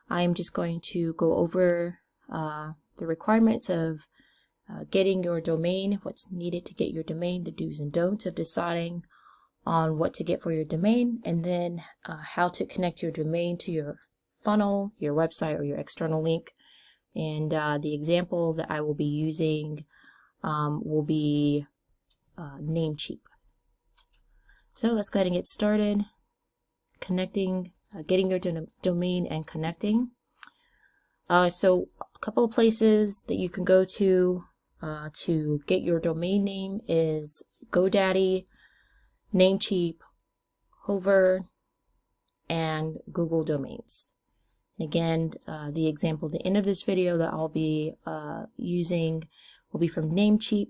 I am just going to go over the requirements of getting your domain, what's needed to get your domain, the do's and don'ts of deciding on what to get for your domain, and then how to connect your domain to your funnel, your website, or your external link. And the example that I will be using will be Namecheap. So let's go ahead and get started. Connecting, getting your domain and connecting. So a couple of places that you can go to get your domain name is GoDaddy, Namecheap, Hover, and Google Domains. And again, the example at the end of this video that I'll be using will be from Namecheap.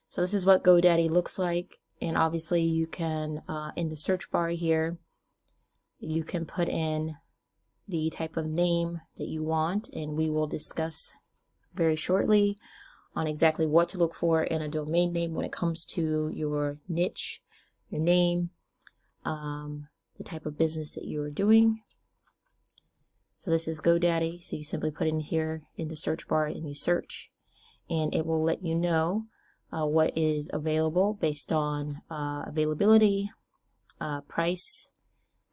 So this is what GoDaddy looks like, and obviously you can, in the search bar here, you can put in the type of name that you want, and we will discuss very shortly on exactly what to look for in a domain name when it comes to your niche, your name, the type of business that you are doing. So this is GoDaddy, so you simply put in here in the search bar and you search, and it will let you know what is available based on availability, price,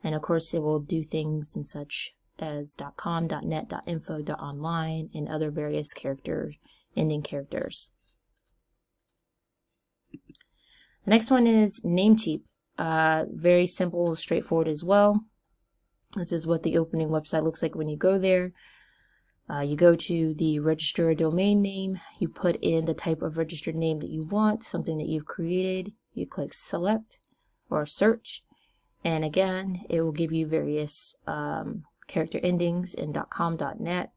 and of course it will do things in such as .com, .net, .info, .online, and other various ending characters. The next one is Namecheap. Very simple, straightforward as well. This is what the opening website looks like when you go there. You go to the register a domain name, you put in the type of registered name that you want, something that you've created, you click select or search, and again it will give you various character endings in .com, .net,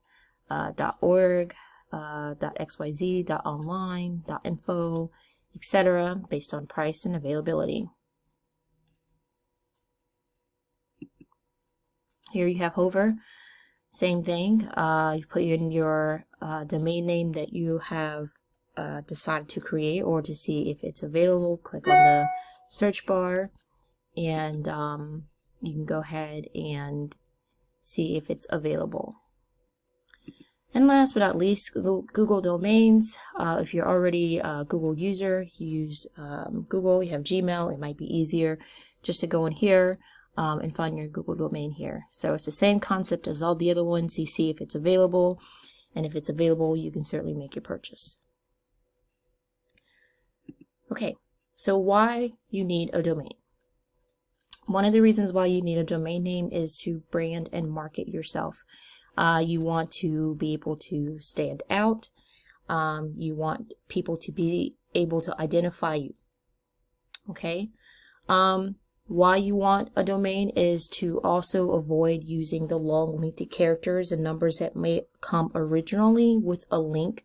.org, .xyz, .online, .info, etc. based on price and availability. Here you have Hover. Same thing, you put in your domain name that you have decided to create or to see if it's available. Click on the search bar, and you can go ahead and see if it's available. And last but not least, Google Domains. If you're already a Google user, you use Google, you have Gmail, it might be easier just to go in here and find your Google domain here. So it's the same concept as all the other ones. You see if it's available, and if it's available, you can certainly make your purchase. Okay, so why you need a domain? One of the reasons why you need a domain name is to brand and market yourself. You want to be able to stand out. You want people to be able to identify you. Okay? Why you want a domain is to also avoid using the long lengthy characters and numbers that may come originally with a link.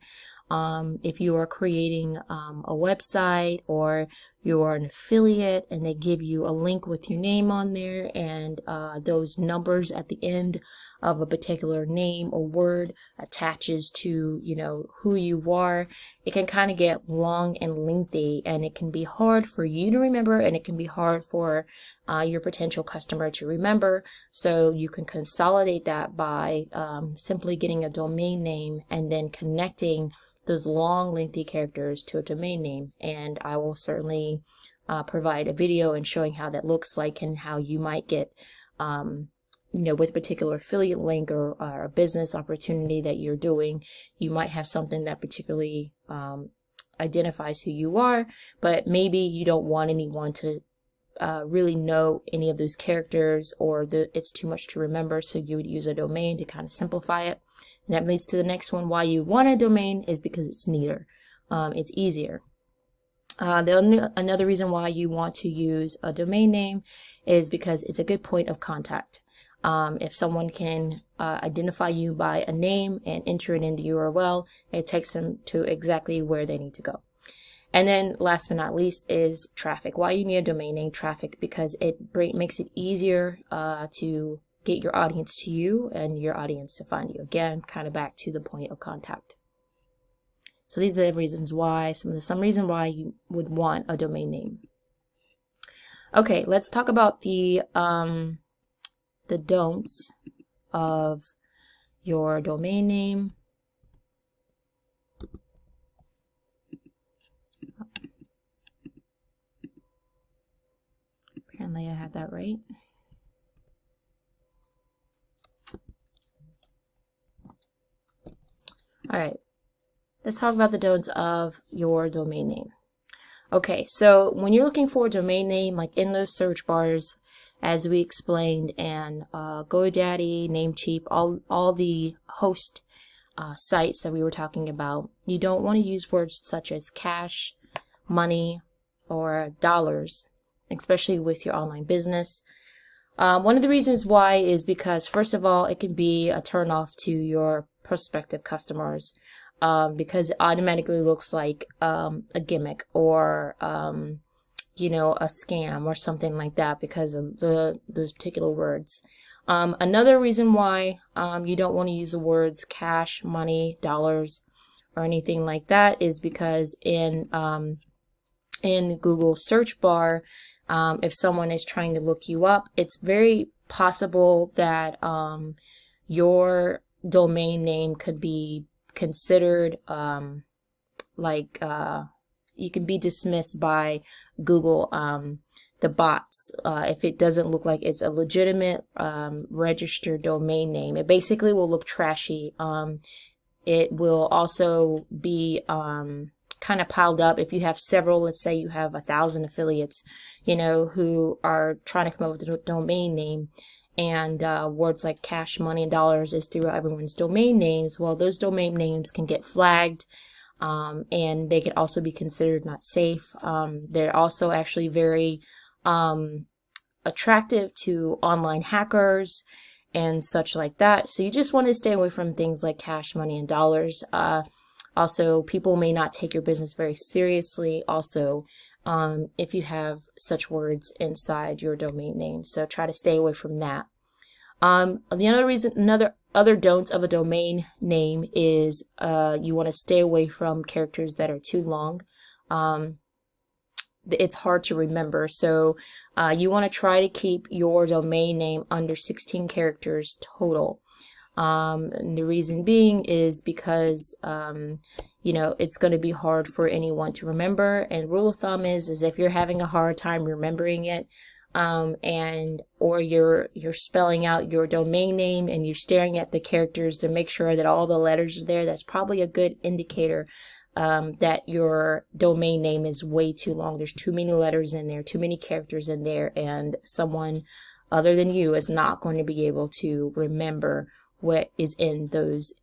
If you are creating a website, or you are an affiliate and they give you a link with your name on there, and those numbers at the end of a particular name or word attaches to, you know, who you are, it can kind of get long and lengthy, and it can be hard for you to remember, and it can be hard for your potential customer to remember. So you can consolidate that by simply getting a domain name and then connecting those long lengthy characters to a domain name. And I will certainly provide a video and showing how that looks like, and how you might get you know, with a particular affiliate link or a business opportunity that you're doing, you might have something that particularly identifies who you are, but maybe you don't want anyone to really know any of those characters, or it's too much to remember, so you would use a domain to kind of simplify it. And that leads to the next one. Why you want a domain is because it's neater, it's easier. Another reason why you want to use a domain name is because it's a good point of contact. If someone can identify you by a name and enter it in the URL, it takes them to exactly where they need to go. And then last but not least is traffic. Why you need a domain name? Traffic, because it makes it easier to get your audience to you and your audience to find you. Again, kind of back to the point of contact. So these are the reasons why, some reason why you would want a domain name. Okay, let's talk about the the don'ts of your domain name. Apparently I had that right. All right, let's talk about the don'ts of your domain name. Okay, so when you're looking for a domain name, like in those search bars, as we explained, and GoDaddy, Namecheap, all the host sites that we were talking about, you don't want to use words such as cash, money, or dollars, especially with your online business. One of the reasons why is because, first of all, it can be a turnoff to your prospective customers, because it automatically looks like a gimmick or you know, a scam or something like that because of those particular words. Another reason why you don't want to use the words cash, money, dollars, or anything like that is because in Google search bar, if someone is trying to look you up, it's very possible that your domain name could be considered you can be dismissed by Google, the bots, if it doesn't look like it's a legitimate registered domain name. It basically will look trashy. It will also be kind of piled up if you have several. Let's say you have 1,000 affiliates, you know, who are trying to come up with a domain name, and words like cash, money, and dollars is throughout everyone's domain names. Well, those domain names can get flagged, and they can also be considered not safe. They're also actually very attractive to online hackers and such like that. So you just want to stay away from things like cash, money, and dollars. Also, people may not take your business very seriously also if you have such words inside your domain name. So try to stay away from that. Other don'ts of a domain name is you want to stay away from characters that are too long. It's hard to remember, so you want to try to keep your domain name under 16 characters total. And the reason being is because you know, it's going to be hard for anyone to remember, and rule of thumb is if you're having a hard time remembering it, or you're spelling out your domain name and you're staring at the characters to make sure that all the letters are there, that's probably a good indicator that your domain name is way too long. There's too many letters in there, too many characters in there, and someone other than you is not going to be able to remember what is in those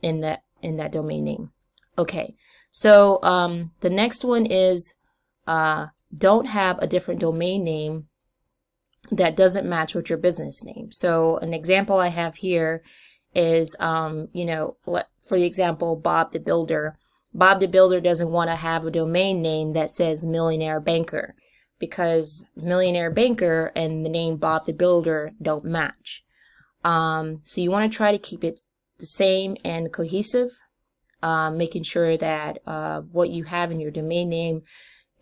in that domain name. Okay, so the next one is don't have a different domain name that doesn't match with your business name. So an example I have here is, you know, for the example, Bob the Builder. Bob the Builder doesn't want to have a domain name that says Millionaire Banker, because Millionaire Banker and the name Bob the Builder don't match. So you want to try to keep it the same and cohesive, making sure that what you have in your domain name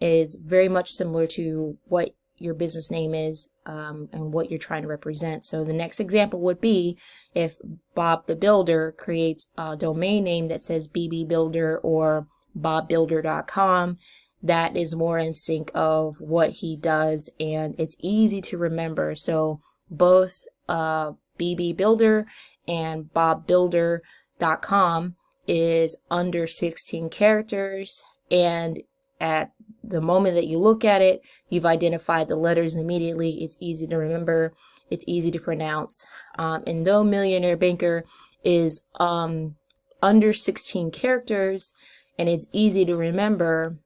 is very much similar to what your business name is, and what you're trying to represent. So the next example would be if Bob the Builder creates a domain name that says BB Builder or bobbuilder.com. That is more in sync of what he does, and it's easy to remember. So both BB Builder and bobbuilder.com is under 16 characters, and at the moment that you look at it, you've identified the letters immediately. It's easy to remember. It's easy to pronounce. And though Millionaire Banker is under 16 characters and it's easy to remember,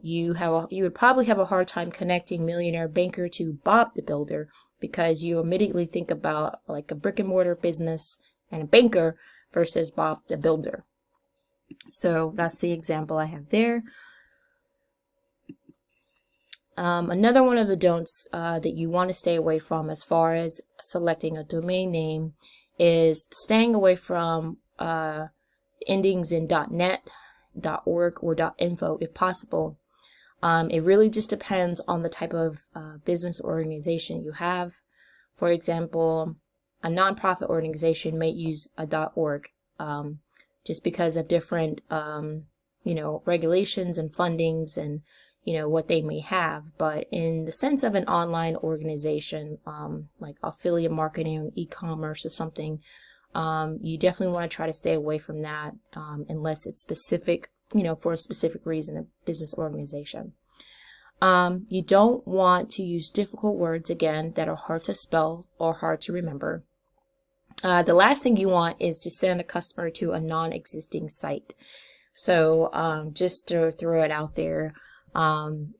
you would probably have a hard time connecting Millionaire Banker to Bob the Builder, because you immediately think about like a brick and mortar business and a banker versus Bob the Builder. So that's the example I have there. Another one of the don'ts that you want to stay away from as far as selecting a domain name is staying away from endings in .net, .org, or .info if possible. It really just depends on the type of business organization you have. For example, a nonprofit organization may use a .org just because of different, regulations and fundings and, what they may have. But in the sense of an online organization, like affiliate marketing, e-commerce or something, you definitely want to try to stay away from that unless it's specific, for a specific reason, a business organization. You don't want to use difficult words, again, that are hard to spell or hard to remember. The last thing you want is to send a customer to a non-existing site. So just to throw it out there,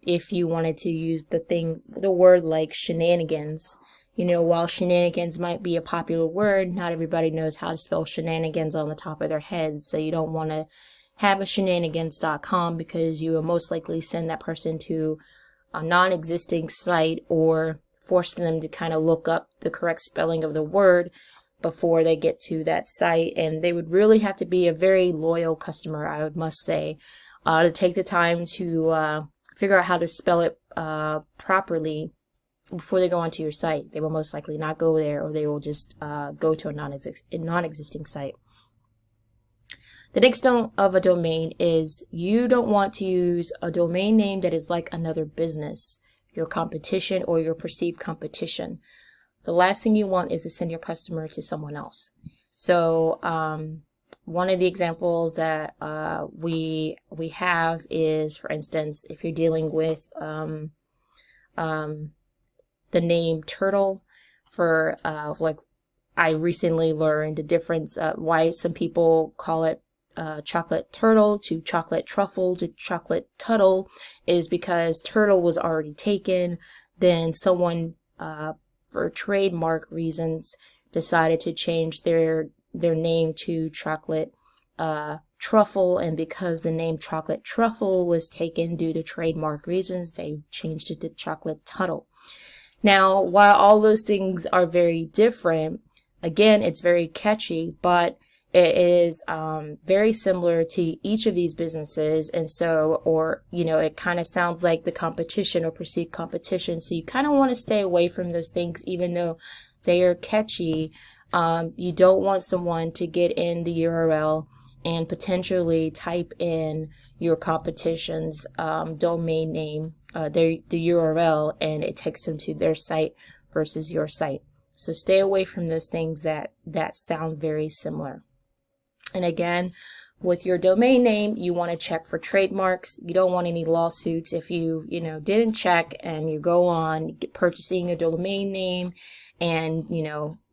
if you wanted to use the word like shenanigans, while shenanigans might be a popular word, not everybody knows how to spell shenanigans on the top of their head. So you don't want to have a shenanigans.com because you will most likely send that person to a non-existing site or force them to kind of look up the correct spelling of the word before they get to that site. And they would really have to be a very loyal customer, I must say, to take the time to figure out how to spell it properly before they go onto your site. They will most likely not go there, or they will just go to a non-existing site. The next don't of a domain is you don't want to use a domain name that is like another business, your competition or your perceived competition. The last thing you want is to send your customer to someone else. So one of the examples that we have is, for instance, if you're dealing with the name Turtle, for like I recently learned the difference, why some people call it chocolate turtle to chocolate truffle to chocolate tuttle is because turtle was already taken. Then someone for trademark reasons decided to change their name to chocolate truffle, and because the name chocolate truffle was taken due to trademark reasons, they changed it to chocolate tuttle. Now, while all those things are very different, again, it's very catchy, but it is very similar to each of these businesses. And so, it kind of sounds like the competition or perceived competition. So you kind of want to stay away from those things, even though they are catchy. You don't want someone to get in the URL and potentially type in your competition's domain name, the URL, and it takes them to their site versus your site. So stay away from those things that sound very similar. And again, with your domain name, you want to check for trademarks. You don't want any lawsuits if you didn't check and you go on purchasing a domain name and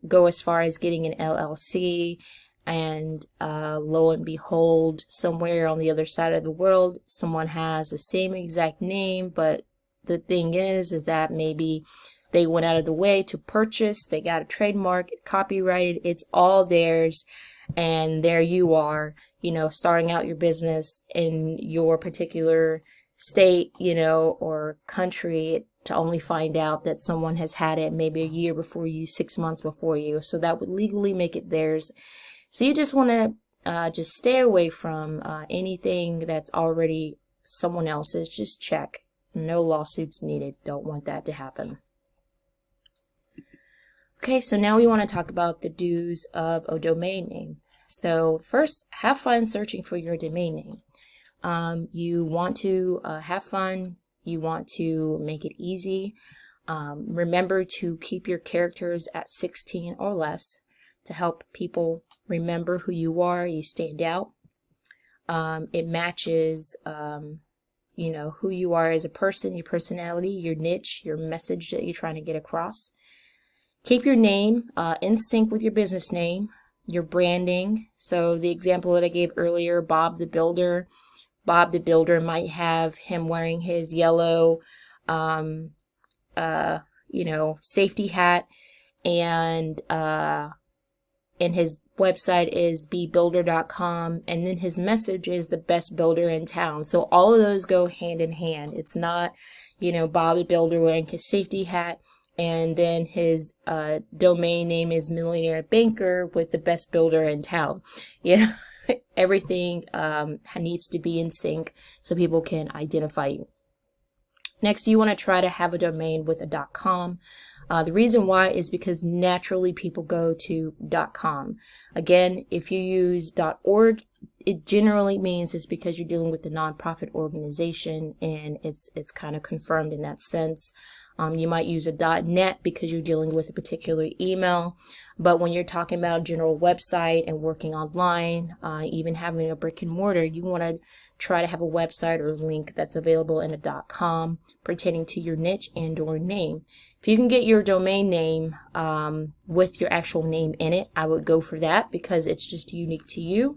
go as far as getting an LLC, and lo and behold, somewhere on the other side of the world, someone has the same exact name, but the thing is that maybe they went out of the way to purchase, they got a trademark, copyrighted, it's all theirs. And there you are, starting out your business in your particular state, or country, to only find out that someone has had it maybe a year before you, 6 months before you. So that would legally make it theirs. So you just want to just stay away from anything that's already someone else's. Just check. No lawsuits needed. Don't want that to happen. Okay, so now we want to talk about the do's of a domain name. So first, have fun searching for your domain name. You want to have fun. You want to make it easy. Remember to keep your characters at 16 or less to help people remember who you are. You stand out. It matches, who you are as a person, your personality, your niche, your message that you're trying to get across. Keep your name in sync with your business name, your branding. So the example that I gave earlier, Bob the Builder. Bob the Builder might have him wearing his yellow, safety hat, and his website is bebuilder.com, and then his message is the best builder in town. So all of those go hand in hand. It's not, Bob the Builder wearing his safety hat, and then his domain name is Millionaire Banker with the best builder in town. Everything needs to be in sync so people can identify you. Next, you want to try to have a domain with a .com. The reason why is because naturally people go to .com. Again, if you use .org, it generally means it's because you're dealing with a nonprofit organization, and it's kind of confirmed in that sense. You might use a .net because you're dealing with a particular email, but when you're talking about a general website and working online, even having a brick and mortar, you want to try to have a website or a link that's available in a .com pertaining to your niche and or name. If you can get your domain name with your actual name in it, I would go for that because it's just unique to you.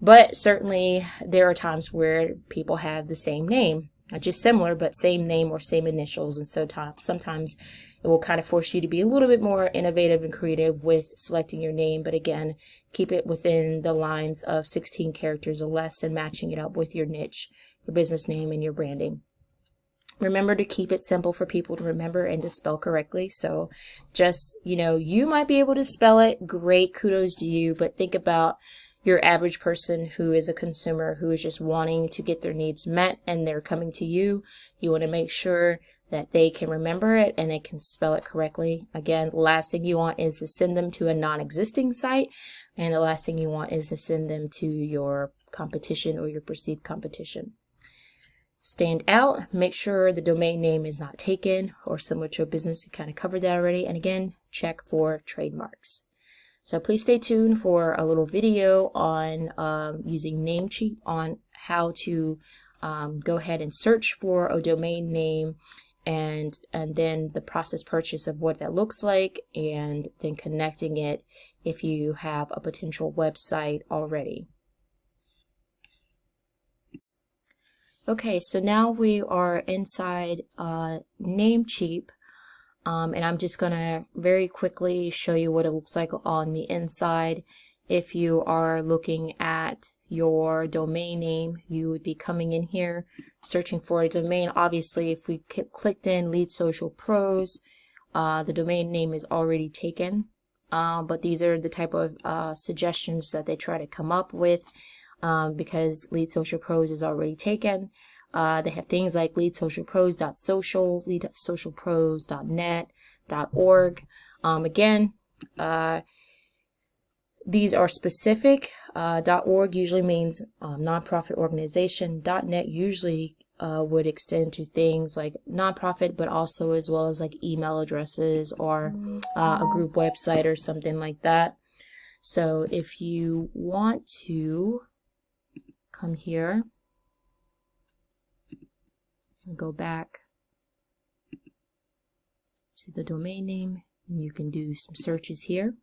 But certainly there are times where people have the same name, not just similar, but same name or same initials. And so sometimes it will kind of force you to be a little bit more innovative and creative with selecting your name. But again, keep it within the lines of 16 characters or less and matching it up with your niche, your business name, and your branding. Remember to keep it simple for people to remember and to spell correctly. So just, you might be able to spell it. Great, kudos to you. But think about your average person who is a consumer who is just wanting to get their needs met and they're coming to you. You want to make sure that they can remember it and they can spell it correctly. Again, the last thing you want is to send them to a non-existing site, and the last thing you want is to send them to your competition or your perceived competition. Stand out, make sure the domain name is not taken or similar to a business. You kind of covered that already. And again, check for trademarks. So please stay tuned for a little video on using Namecheap on how to go ahead and search for a domain name, and then the process purchase of what that looks like, and then connecting it if you have a potential website already. Okay, so now we are inside Namecheap. And I'm just going to very quickly show you what it looks like on the inside. If you are looking at your domain name, you would be coming in here, searching for a domain. Obviously, if we clicked in Lead Social Pros, the domain name is already taken. But these are the type of suggestions that they try to come up with because Lead Social Pros is already taken. They have things like leadsocialpros.social, leadsocialpros.net, .org. Again, these are specific. .org usually means nonprofit organization. .net usually would extend to things like nonprofit, but also as well as like email addresses or a group website or something like that. So if you want to come here, go back to the domain name, and you can do some searches here.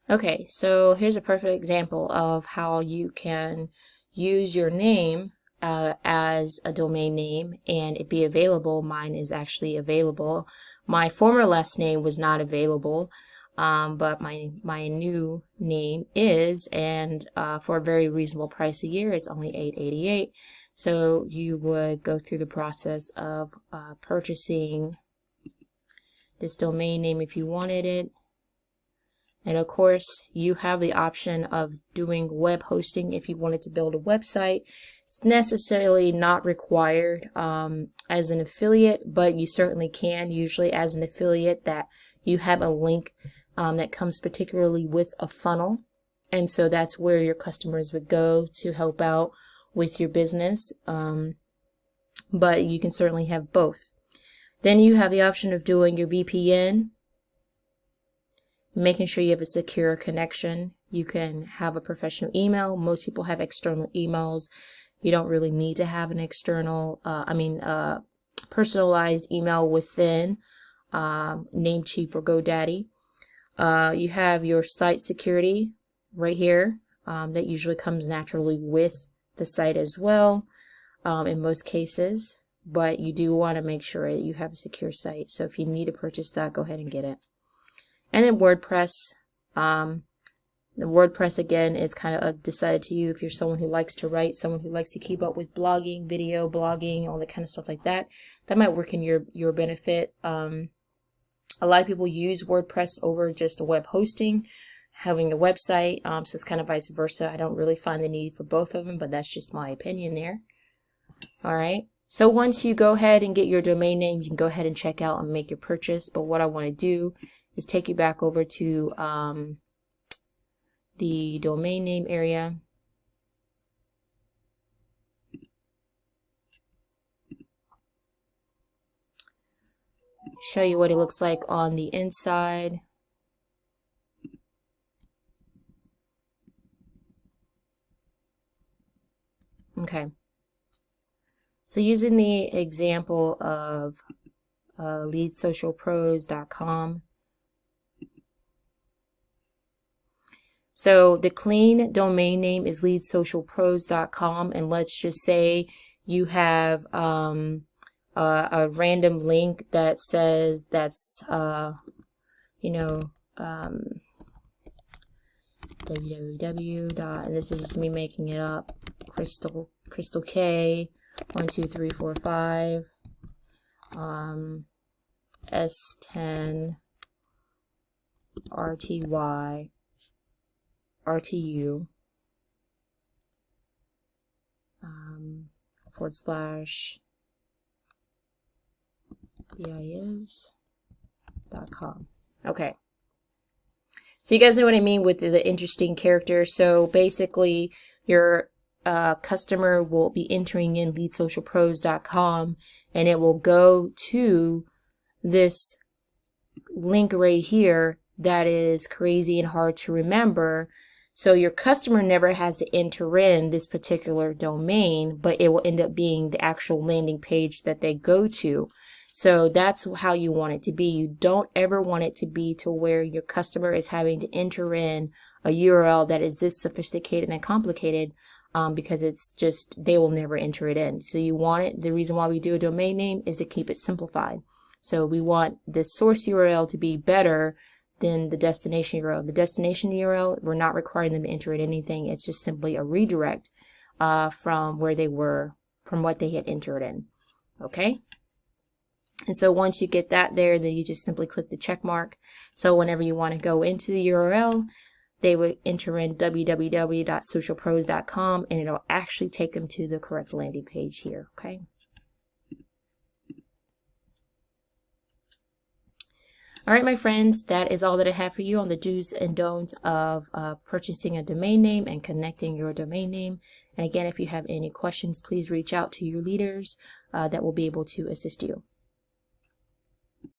Okay, so here's a perfect example of how you can use your name as a domain name and it be available. Mine is actually available. My former last name was not available, but my new name is, and for a very reasonable price a year, it's only $8.88. So you would go through the process of purchasing this domain name if you wanted it. And of course, you have the option of doing web hosting if you wanted to build a website. It's necessarily not required as an affiliate, but you certainly can, usually as an affiliate, that you have a link that comes particularly with a funnel. And so that's where your customers would go to help out with your business. But you can certainly have both. Then you have the option of doing your VPN, making sure you have a secure connection. You can have a professional email. Most people have external emails. You don't really need to have an external, personalized email within Namecheap or GoDaddy. You have your site security right here. That usually comes naturally with the site as well in most cases. But you do want to make sure that you have a secure site. So if you need to purchase that, go ahead and get it. And then WordPress. The WordPress, again, is kind of decided to you. If you're someone who likes to write, someone who likes to keep up with blogging, video blogging, all that kind of stuff like that, that might work in your benefit. A lot of people use WordPress over just a web hosting, having a website, so it's kind of vice versa. I don't really find the need for both of them, but that's just my opinion there. All right. So once you go ahead and get your domain name, you can go ahead and check out and make your purchase. But what I want to do is take you back over to the domain name area. Show you what it looks like on the inside. Okay. So using the example of leadsocialpros.com. So the clean domain name is leadsocialpros.com, and let's just say you have a random link that says that's www. And this is just me making it up. Crystal K 1 2 3 4 5 S10 RTY RTU /BIS.com. Okay. So you guys know what I mean with the interesting characters. So basically your customer will be entering in leadsocialpros.com, and it will go to this link right here that is crazy and hard to remember. So your customer never has to enter in this particular domain, but it will end up being the actual landing page that they go to. So that's how you want it to be. You don't ever want it to be to where your customer is having to enter in a URL that is this sophisticated and complicated, because it's just, they will never enter it in. So you want it, the reason why we do a domain name is to keep it simplified. So we want the source URL to be better than the destination URL. The destination URL, we're not requiring them to enter in anything. It's just simply a redirect from where they were, from what they had entered in. Okay? And so once you get that there, then you just simply click the check mark. So whenever you want to go into the URL, they would enter in www.socialpros.com, and it'll actually take them to the correct landing page here. Okay? All right, my friends, that is all that I have for you on the do's and don'ts of purchasing a domain name and connecting your domain name. And again, if you have any questions, please reach out to your leaders that will be able to assist you.